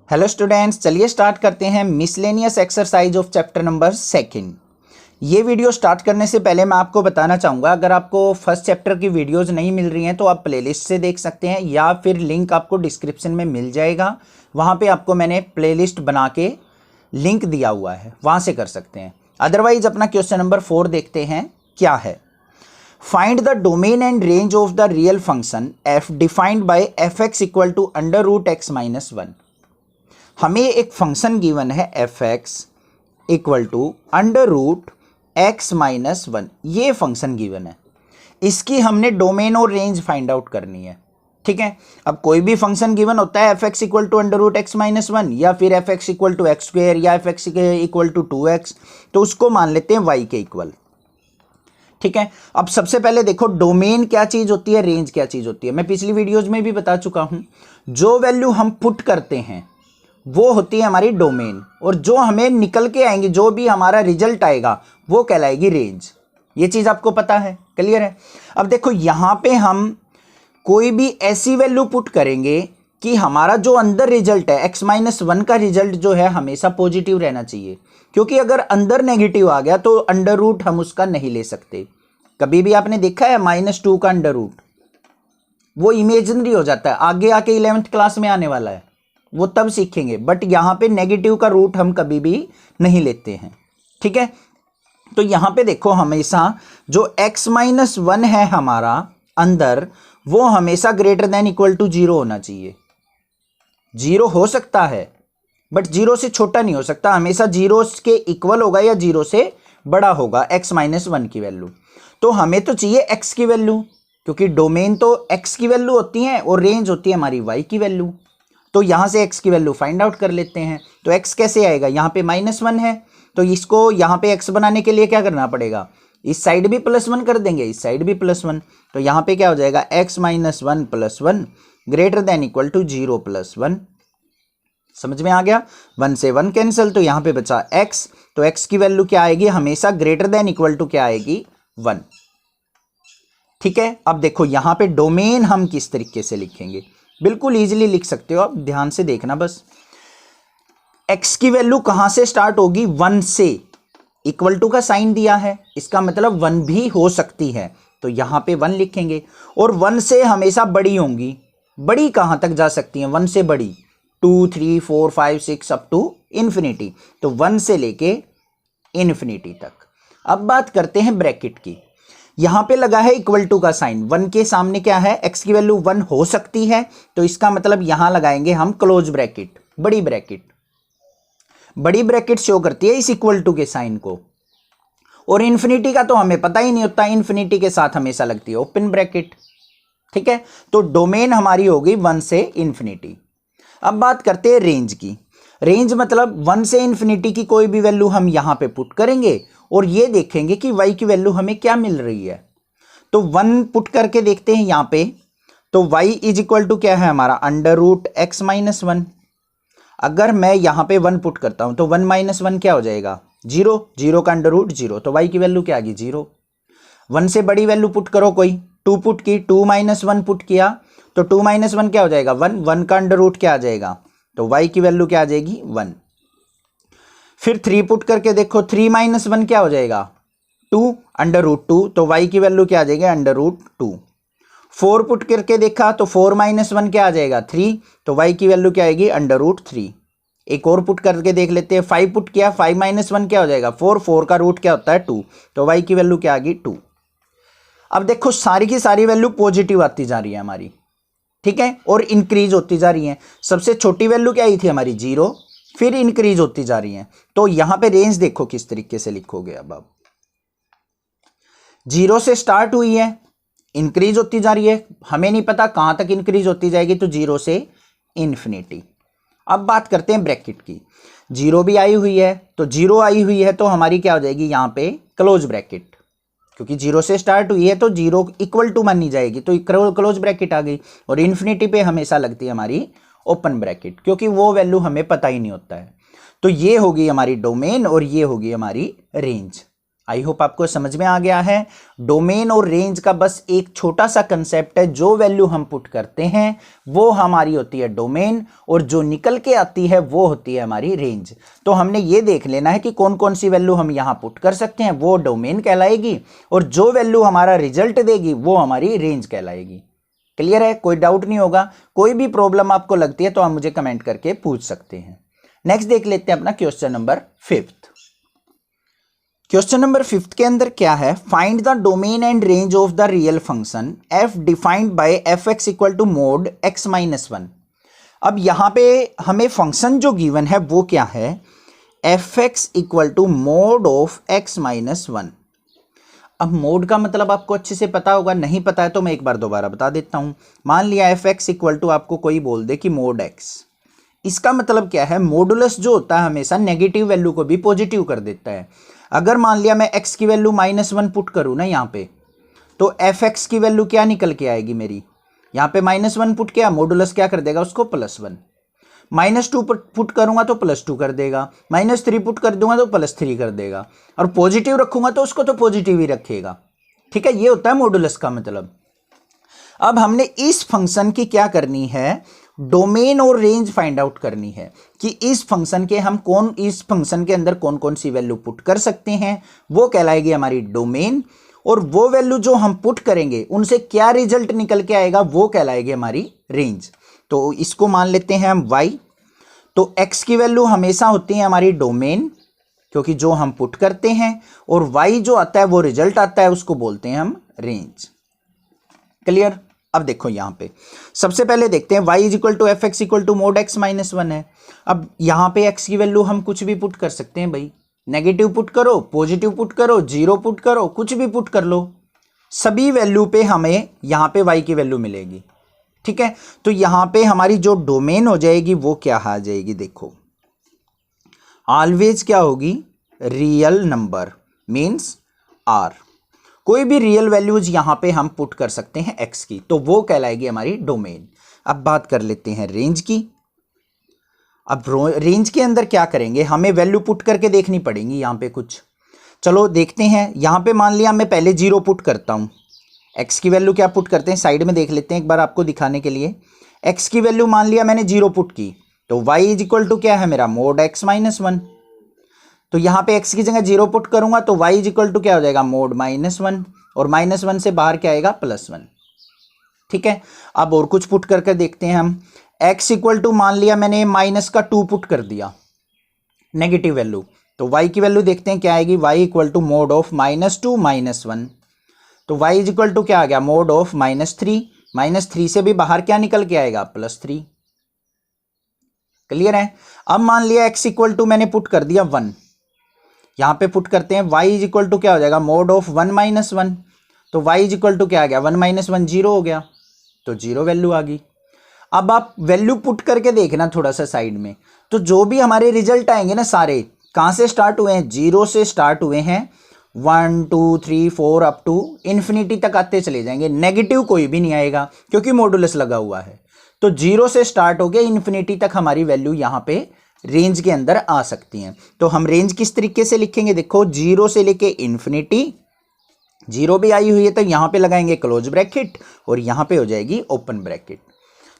Hello students, चलिए start करते हैं miscellaneous exercise of chapter number 2। ये वीडियो स्टार्ट करने से पहले मैं आपको बताना चाहूँगा, अगर आपको फर्स्ट चैप्टर की वीडियोस नहीं मिल रही हैं तो आप प्लेलिस्ट से देख सकते हैं या फिर लिंक आपको डिस्क्रिप्शन में मिल जाएगा। वहाँ पे आपको मैंने प्लेलिस्ट बना के लिंक दिया हुआ है, वहाँ से कर सकते हैं। अदरवाइज अपना क्वेश्चन नंबर 4 देखते हैं क्या है। Find the domain and range of the real function F defined by F x equal to under root x minus 1। हमें एक फंक्शन गिवन है F x equal to under root x minus 1, ये function given है। इसकी हमने domain और range find out करनी है। ठीक है, अब कोई भी फंक्शन गिवन होता है F x equal to under root x minus 1 या फिर F x equal to x square या F x equal to 2x, तो उसको मान लेते हैं y के इक्वल। ठीक है, अब सबसे पहले देखो डोमेन क्या चीज होती है, रेंज क्या चीज होती है। मैं पिछली वीडियोज में भी बता चुका हूं, जो वैल्यू हम पुट करते हैं वो होती है हमारी डोमेन, और जो हमें निकल के आएंगे, जो भी हमारा रिजल्ट आएगा वो कहलाएगी रेंज। ये चीज आपको पता है, क्लियर है। अब देखो यहां पे हम कोई भी ऐसी वैल्यू पुट करेंगे कि हमारा जो अंदर रिजल्ट है x माइनस 1 का रिजल्ट जो है हमेशा पॉजिटिव रहना चाहिए, क्योंकि अगर अंदर नेगेटिव आ गया तो अंडर रूट हम उसका नहीं ले सकते। कभी भी आपने देखा है -2 का अंडर रूट, वो इमेजिनरी हो जाता है, आगे आके 11th क्लास में आने वाला है, वो तब सीखेंगे। बट यहां पे नेगेटिव का रूट हम कभी भी नहीं लेते हैं। ठीक है, तो यहां पे देखो हमेशा जो x माइनस 1 है हमारा अंदर, वो हमेशा ग्रेटर देन इक्वल टू 0 होना चाहिए। 0 हो सकता है बट 0 से छोटा नहीं हो सकता, हमेशा 0 के इक्वल होगा या 0 से बड़ा होगा x माइनस 1 की वैल्यू। तो हमें तो चाहिए x की वैल्यू, क्योंकि डोमेन तो x की वैल्यू होती है और रेंज होती है हमारी y की वैल्यू। तो यहां से x की वैल्यू फाइंड आउट कर लेते हैं। तो x कैसे आएगा, यहां पे -1 है, तो इसको यहां पे x बनाने के लिए क्या करना पड़ेगा, इस साइड भी +1 कर देंगे, इस साइड भी +1। तो यहां पे क्या हो जाएगा, x minus 1 plus 1 greater than equal to 0 plus 1। समझ में आ गया, 1 से 1 कैंसिल, तो यहां पे बचा x। तो x की वैल्यू क्या आएगी, हमेशा ग्रेटर देन इक्वल टू क्या आएगी, 1। ठीक है, अब देखो यहां पे डोमेन हम किस तरीके से लिखेंगे, बिल्कुल इजीली लिख सकते हो आप, ध्यान से देखना बस। x की वैल्यू कहां से स्टार्ट होगी, 1 से। इक्वल टू का साइन दिया है, इसका मतलब 1 भी हो सकती है, तो यहां पे 1 लिखेंगे। और 1 से हमेशा बड़ी होंगी, बड़ी कहां तक जा सकती हैं 1 से बड़ी, 2 3 4 5 6 अप टू इन्फिनिटी। तो 1 से लेके इन्फिनिटी तक। अब बात करते हैं ब्रैकेट की। यहां पे लगा है इक्वल टू का साइन, 1 के सामने क्या है, x की वैल्यू 1 हो सकती है, तो इसका मतलब यहां लगाएंगे हम क्लोज ब्रैकेट, बड़ी ब्रैकेट। बड़ी ब्रैकेट शो करती है इस इक्वल टू के साइन को, और इन्फिनिटी का तो हमें पता ही नहीं होता, इन्फिनिटी के साथ हमेशा लगती है ओपन ब्रैकेट। ठीक है, तो डोमेन हमारी होगी 1 से इन्फिनिटी। अब बात करते हैं रेंज की। रेंज मतलब 1 से इन्फिनिटी की कोई भी वैल्यू हम यहां पे पुट करेंगे और ये देखेंगे कि y की वैल्यू हमें क्या मिल रही है। तो 1 पुट करके देखते हैं यहां पे, तो y इज इक्वल टू क्या है हमारा, अंडर रूट एक्स माइनस 1। अगर मैं यहां पे 1 पुट करता हूं तो 1 माइनस 1 क्या हो जाएगा, 0। 0 का अंडर रूट 0, तो y की वैल्यू क्या आ गई, 0। 1 से बड़ी वैल्यू पुट करो कोई, 2 पुट की, 2 माइनस 1 पुट किया, तो 2 माइनस 1 क्या हो जाएगा, 1। 1 का अंडर रूट क्या आ जाएगा, तो y की वैल्यू क्या आ जाएगी, 1। फिर 3 पुट करके देखो, 3 माइनस 1 क्या हो जाएगा, 2 अंडर रूट 2, तो y की वैल्यू क्या आ जाएगी, अंडर रूट 2। 4 पुट करके देखा तो 4 माइनस 1 क्या आ जाएगा, 3, तो y की वैल्यू क्या आएगी, अंडर रूट 3। एक और पुट करके देख लेते हैं, 5 पुट किया, 5 माइनस 1 क्या हो जाएगा, 4। 4 का रूट क्या होता है, 2, तो y की वैल्यू क्या आ गई, 2। अब देखो सारी की सारी वैल्यू पॉजिटिव आती जा रही है हमारी, ठीक है, और इंक्रीज होती जा रही है। सबसे छोटी वैल्यू क्या आई थी हमारी, 0, फिर इंक्रीज होती जा रही है। तो यहां पे रेंज देखो किस तरीके से लिखोगे। अब 0 से स्टार्ट हुई है, इंक्रीज होती जा रही है, हमें नहीं पता कहां तक इंक्रीज होती जाएगी, तो 0 से इन्फिनिटी। अब बात करते हैं ब्रैकेट की। 0 भी आई हुई है, तो 0 आई हुई है तो हमारी क्या हो जाएगी यहां पे, क्लोज ब्रैकेट, क्योंकि 0 से स्टार्ट हुई है तो 0 इक्वल टू मानी जाएगी, तो क्लोज ब्रैकेट आ गई। और इन्फिनिटी पे हमेशा लगती है हमारी ओपन ब्रैकेट, क्योंकि वो वैल्यू हमें पता ही नहीं होता है। तो ये होगी हमारी डोमेन और ये होगी हमारी रेंज। आई होप आपको समझ में आ गया है। डोमेन और रेंज का बस एक छोटा सा कंसेप्ट है, जो वैल्यू हम पुट करते हैं वो हमारी होती है डोमेन, और जो निकल के आती है वो होती है हमारी रेंज। तो हमने ये देख लेना है कि कौन कौन सी वैल्यू हम यहाँ पुट कर सकते हैं, वो डोमेन कहलाएगी, और जो वैल्यू हमारा रिजल्ट देगी वो हमारी रेंज कहलाएगी। क्लियर है, कोई डाउट नहीं होगा। कोई भी प्रॉब्लम आपको लगती है तो आप मुझे कमेंट करके पूछ सकते हैं। नेक्स्ट देख लेते हैं अपना क्वेश्चन नंबर 5। क्वेश्चन नंबर 5 के अंदर क्या है, find the domain and range of the real function f defined by F x equal to mod x minus 1। अब यहां पे हमें फंक्शन जो गिवन है वो क्या है, F x equal to mod of x minus 1। अब मोड का मतलब आपको अच्छे से पता होगा, नहीं पता है तो मैं एक बार दोबारा बता देता हूं। मान लिया एफ एक्स इक्वल टू आपको कोई बोल दे कि मोड x, इसका मतलब क्या है, मॉडुलस जो होता है हमेशा नेगेटिव वैल्यू को भी पॉजिटिव कर देता है। अगर मान लिया मैं x की वैल्यू -1 पुट करूँ ना यहाँ पे, तो एफ एक्स की वैल्यू क्या निकल के आएगी मेरी, यहाँ पे -1 पुट किया, मॉडुलस क्या कर देगा उसको +1। -2 पुट करूंगा तो +2 कर देगा, -3 पुट कर दूंगा तो +3 कर देगा, और पॉजिटिव रखूंगा तो उसको तो पॉजिटिव ही रखेगा। ठीक है, ये होता है मॉडुलस का मतलब। अब हमने इस फंक्शन की क्या करनी है, डोमेन और रेंज फाइंड आउट करनी है कि इस फंक्शन के हम इस फंक्शन के अंदर कौन कौन सी वैल्यू पुट कर सकते हैं, वो कहलाएगी हमारी डोमेन, और वो वैल्यू जो हम पुट करेंगे उनसे क्या रिजल्ट निकल के आएगा वो कहलाएगी हमारी रेंज। तो इसको मान लेते हैं हम y, तो x की वैल्यू हमेशा होती है हमारी डोमेन, क्योंकि जो हम पुट करते हैं, और y जो आता है वो रिजल्ट आता है, उसको बोलते हैं हम रेंज। क्लियर। अब देखो यहां पे सबसे पहले देखते हैं y is equal to f x equal to mod x minus 1 है। अब यहां पे x की वैल्यू हम कुछ भी पुट कर सकते हैं भाई, नेगेटिव पुट करो, पॉजिटिव पुट करो, 0 पुट करो, कुछ भी पुट कर लो, सभी वैल्यू पे हमें यहां पे y की वैल्यू मिलेगी। ठीक है, तो यहां पे हमारी जो डोमेन हो जाएगी वो क्या आ जाएगी, देखो ऑलवेज क्या होगी, रियल नंबर मीन्स r। कोई भी रियल वैल्यूज यहां पे हम पुट कर सकते हैं x की, तो वो कहलाएगी हमारी डोमेन। अब बात कर लेते हैं रेंज की। अब रेंज के अंदर क्या करेंगे, हमें वैल्यू पुट करके देखनी पड़ेगी यहां पे कुछ। चलो देखते हैं, यहां पे मान लिया मैं पहले 0 पुट करता हूं, x की वैल्यू क्या पुट करते हैं साइड में देख लेते हैं एक बार आपको दिखाने के लिए। x की वैल्यू मान लिया मैंने 0 पुट की, तो y इज इक्वल टू क्या है मेरा, मोड x माइनस 1। तो यहां पे x की जगह 0 पुट करूंगा तो y इज इक्वल टू क्या हो जाएगा, मोड -1, और -1 से बाहर क्या आएगा, +1। ठीक है, अब और कुछ पुट करके देखते हैं हम। x इक्वल टू मान लिया मैंने -2 पुट कर दिया, नेगेटिव वैल्यू, तो y की वैल्यू देखते हैं क्या आएगी, y equal to mod of -2 -1, तो y इज इक्वल टू क्या आ गया, मोड ऑफ -3, -3 से भी बाहर क्या निकल के आएगा, +3। क्लियर है। अब मान लिया x इक्वल टू मैंने पुट कर दिया 1, यहां पे पुट करते हैं y इज इक्वल टू क्या हो जाएगा, मोड ऑफ 1 -1, तो y इज इक्वल टू क्या आ गया, 1 - 1 0 हो गया, तो 0 वैल्यू आ गई। अब आप वैल्यू पुट करके देखना थोड़ा सा साइड में, तो जो भी हमारे रिजल्ट आएंगे ना सारे कहां से स्टार्ट हुए हैं, 0 से स्टार्ट हुए हैं, 1 2 3 4 अप टू इन्फिनिटी तक आते चले जाएंगे, नेगेटिव कोई भी नहीं आएगा क्योंकि मॉडुलस लगा हुआ है। तो 0 से स्टार्ट हो गया इन्फिनिटी तक हमारी वैल्यू यहां पे रेंज के अंदर आ सकती हैं। तो हम रेंज किस तरीके से लिखेंगे, देखो 0 से लेके इन्फिनिटी, 0 भी आई हुई है तो यहां पे लगाएंगे क्लोज ब्रैकेट और यहां पे हो जाएगी ओपन ब्रैकेट।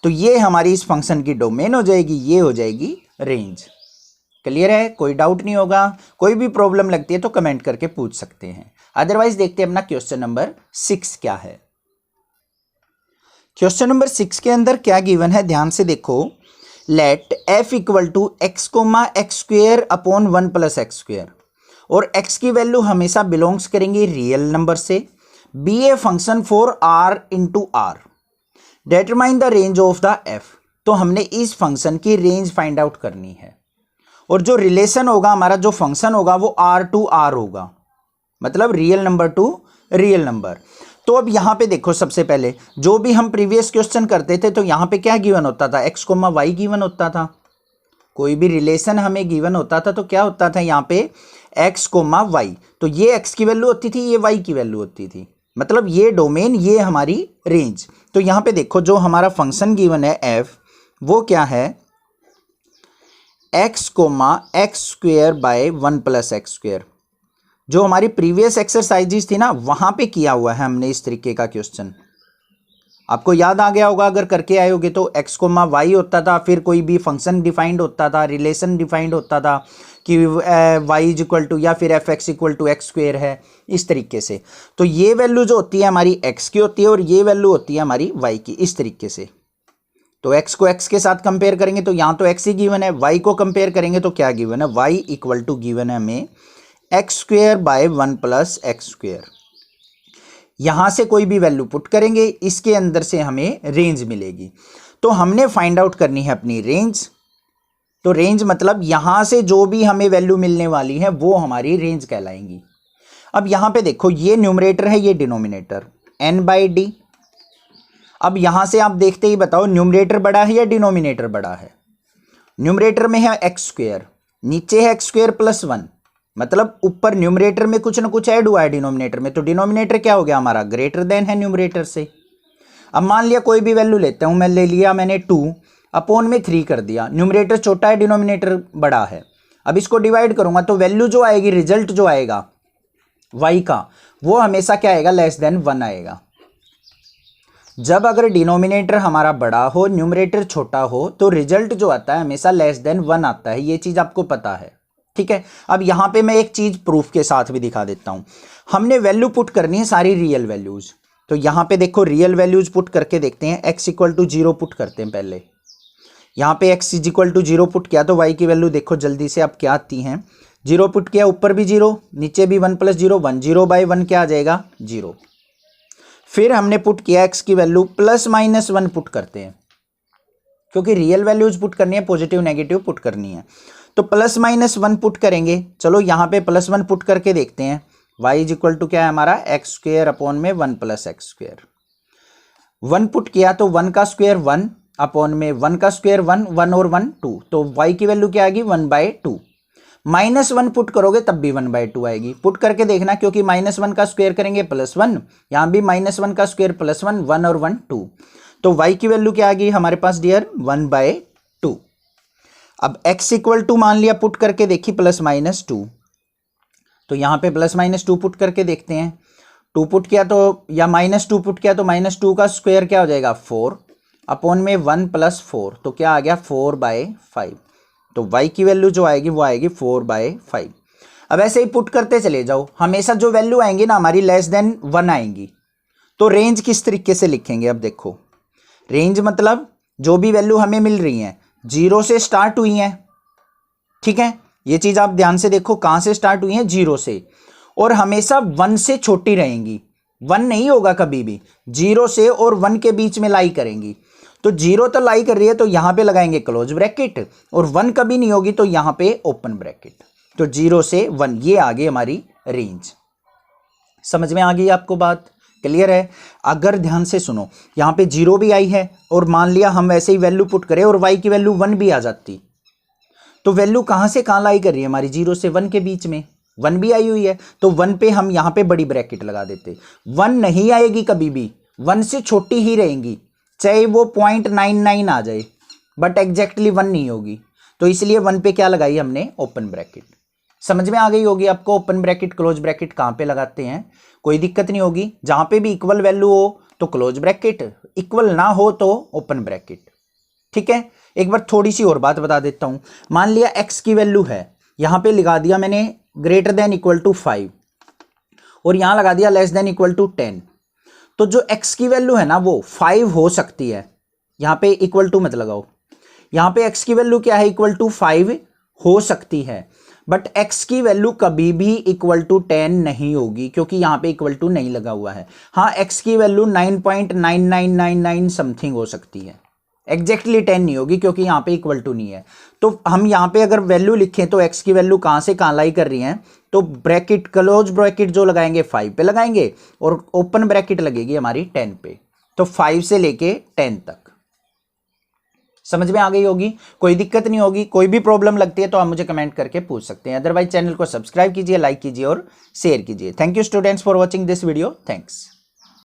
तो ये हमारी इस फंक्शन की डोमेन हो जाएगी, ये हो जाएगी रेंज। क्लियर है, कोई डाउट नहीं होगा। कोई भी प्रॉब्लम लगती है तो कमेंट करके पूछ सकते हैं, अदरवाइज देखते हैं अपना क्वेश्चन नंबर 6 क्या है। क्वेश्चन नंबर 6 के अंदर क्या गिवन है, ध्यान से देखो। Let f equal to x comma x square upon 1 + x square, और x की वैल्यू हमेशा बिलोंग्स करेंगी रियल नंबर से, be a function for r into R, determine the range of the f। तो हमने इस फंक्शन की रेंज फाइंड आउट करनी है, और जो रिलेशन होगा हमारा, जो फंक्शन होगा वो r टू r होगा, मतलब real number two real number. तो अब यहां पे देखो, सबसे पहले जो भी हम प्रीवियस क्वेश्चन करते थे तो यहां पे क्या गिवन होता था, x, y गिवन होता था। कोई भी रिलेशन हमें गिवन होता था तो क्या होता था यहाँ पे, x, y, तो ये x की वैल्यू होती थी, ये y की वैल्यू होती थी, मतलब ये डोमेन, ये हमारी रेंज। तो यहां पे देखो जो हमारा फंक्शन गिवन है f, वो क्या है, x, x² / 1 + x²। जो हमारी प्रीवियस एक्सरसाइजेस थी ना वहां पे किया हुआ है हमने इस तरीके का क्वेश्चन। आपको याद आ गया होगा अगर करके आए होगे तो x, y होता था, फिर कोई भी फंक्शन डिफाइंड होता था, रिलेशन डिफाइंड होता था कि y इज इक्वल टू या फिर F x equal to x square है, इस तरीके से। तो ये वैल्यू जो होती है हमारी x की होती है और ये वैल्यू होती है हमारी y की, इस तरीके से। तो x को x के साथ कंपेयर करेंगे तो यहाँ तो x ही गिवन है, y को कंपेयर करेंगे तो क्या गिवन है, y इक्वल टू गिवन है हमें x square by 1 plus x square. यहां से कोई भी वैल्यू पुट करेंगे, इसके अंदर से हमें रेंज मिलेगी। तो हमने फाइंड आउट करनी है अपनी रेंज। तो रेंज मतलब यहां से जो भी हमें वैल्यू मिलने वाली है वो हमारी रेंज कहलाएंगी। अब यहां पे देखो ये न्यूमरेटर है, ये डिनोमिनेटर n/d। अब यहां से आप देखते ही बताओ न्यूमरेटर बड़ा है या डिनोमिनेटर बड़ा है। न्यूमरेटर में है एक्स स्क्वेयर, नीचे है एक्स स्क्वेयर प्लस 1, मतलब ऊपर न्यूमरेटर में कुछ ना कुछ ऐड हुआ है डिनोमिनेटर में, तो डिनोमिनेटर क्या हो गया हमारा, ग्रेटर देन है न्यूमरेटर से। अब मान लिया कोई भी वैल्यू लेता हूं, मैं ले लिया मैंने 2 अपॉन में 3 कर दिया, न्यूमरेटर छोटा है डिनोमिनेटर बड़ा है। अब इसको डिवाइड करूंगा तो वैल्यू जो आएगी, रिजल्ट जो आएगा y का, वो हमेशा क्या आएगा, लेस देन 1 आएगा। जब अगर डिनोमिनेटर हमारा बड़ा हो, न्यूमरेटर छोटा हो, तो रिजल्ट जो आता है हमेशा लेस देन 1 आता है, ये चीज आपको पता है, ठीक है। अब यहां पे मैं एक चीज प्रूफ के साथ भी दिखा देता हूं। हमने वैल्यू पुट करनी है सारी रियल वैल्यूज। तो यहां पे देखो रियल वैल्यूज पुट करके देखते हैं। x इक्वल टू 0 पुट करते हैं पहले। यहां पे x is equal to 0 put किया तो y की वैल्यू देखो जल्दी से अब क्या आती है। 0 पुट किया, ऊपर भी 0, नीचे भी 1 प्लस 0 1, 0 बाई 1 क्या आ जाएगा, 0। फिर हमने पुट किया x की वैल्यू प्लस माइनस 1 पुट करते हैं, क्योंकि रियल वैल्यूज पुट करनी है, पॉजिटिव नेगेटिव पुट करनी है। तो प्लस माइनस 1 पुट करेंगे। चलो यहां पे प्लस 1 पुट करके देखते हैं। y इज इक्वल टू क्या है हमारा, एक्स स्क्वेयर अपॉन में 1 प्लस एक्स स्क्वेयर। 1 पुट किया तो 1 का स्क्वेयर 1 अपॉन में 1 का स्क्वेयर 1, 1 और 1 2, तो y की वैल्यू क्या आएगी, 1/2। माइनस 1 पुट करोगे तब भी 1/2 आएगी। पुट करके देखना, क्योंकि माइनस 1 का स्क्वेयर करेंगे प्लस 1, यहां भी माइनस 1 का स्क्वेयर प्लस 1, 1 और 1 2, तो y की वैल्यू क्या आ गई हमारे पास डियर, 1/2। अब x इक्वल टू मान लिया, पुट करके देखी प्लस माइनस 2, तो यहां पे प्लस माइनस 2 पुट करके देखते हैं। 2 पुट किया तो, या माइनस 2 पुट किया तो माइनस 2 का स्क्वायर क्या हो जाएगा, 4 अपॉन में 1 प्लस 4, तो क्या आ गया 4/5। तो y की वैल्यू जो आएगी वो आएगी 4/5। अब ऐसे ही पुट करते चले जाओ, हमेशा जो वैल्यू आएंगी ना हमारी लेस देन 1 आएंगी। तो रेंज किस तरीके से लिखेंगे, अब देखो रेंज मतलब जो भी वैल्यू हमें मिल रही है 0 से स्टार्ट हुई है, ठीक है। ये चीज आप ध्यान से देखो, कहां से स्टार्ट हुई है, 0 से, और हमेशा 1 से छोटी रहेंगी। 1 नहीं होगा कभी भी, 0 से और 1 के बीच में लाई करेंगी। तो 0 तो लाई कर रही है तो यहां पे लगाएंगे क्लोज ब्रैकेट, और 1 कभी नहीं होगी तो यहां पे ओपन ब्रैकेट। तो 0 से 1, ये आ गई हमारी रेंज। समझ में आ गई आपको बात, क्लियर है। अगर ध्यान से सुनो, यहां पे 0 भी आई है और मान लिया हम वैसे ही वैल्यू पुट करें और y की वैल्यू 1 भी आ जाती, तो वैल्यू कहां से कहां लाई कर रही है हमारी, 0 से 1 के बीच में 1 भी आई हुई है, तो 1 पे हम यहां पे बड़ी ब्रैकेट लगा देते। 1 नहीं आएगी कभी भी, 1 से छोटी ही रहेंगी, चाहे वो 0.99 आ जाए, बट एग्जैक्टली 1 नहीं होगी। तो इसलिए 1 पे क्या लगाई हमने, ओपन ब्रैकेट। समझ में आ गई होगी आपको, ओपन ब्रैकेट क्लोज ब्रैकेट कहां पे लगाते हैं, कोई दिक्कत नहीं होगी। जहां पे भी इक्वल वैल्यू हो तो क्लोज ब्रैकेट, इक्वल ना हो तो ओपन ब्रैकेट, ठीक है। एक बार थोड़ी सी और बात बता देता हूं। मान लिया x की वैल्यू है, यहां पे लगा दिया मैंने ग्रेटर देन इक्वल टू 5, और यहां लगा दिया लेस देन इक्वल टू 10। तो जो x की वैल्यू है ना वो 5 हो सकती है, यहां पे इक्वल टू मत लगाओ, यहां पे x की वैल्यू क्या है, इक्वल टू 5 हो सकती है, बट x की वैल्यू कभी भी इक्वल टू 10 नहीं होगी, क्योंकि यहां पे इक्वल टू नहीं लगा हुआ है। हाँ, x की वैल्यू 9.9999 समथिंग हो सकती है, एग्जैक्टली 10 नहीं होगी, क्योंकि यहां पे इक्वल टू नहीं है। तो हम यहां पे अगर वैल्यू लिखें तो x की वैल्यू कहां से कहां लाई कर रही है, तो ब्रैकेट क्लोज ब्रैकेट जो लगाएंगे 5 पे लगाएंगे, और ओपन ब्रैकेट लगेगी हमारी 10 पे। तो 5 से लेके 10 तक। समझ में आ गई होगी, कोई दिक्कत नहीं होगी। कोई भी प्रॉब्लम लगती है तो आप मुझे कमेंट करके पूछ सकते हैं। अदरवाइज चैनल को सब्सक्राइब कीजिए, लाइक कीजिए और शेयर कीजिए। Thank you students for watching this video. Thanks.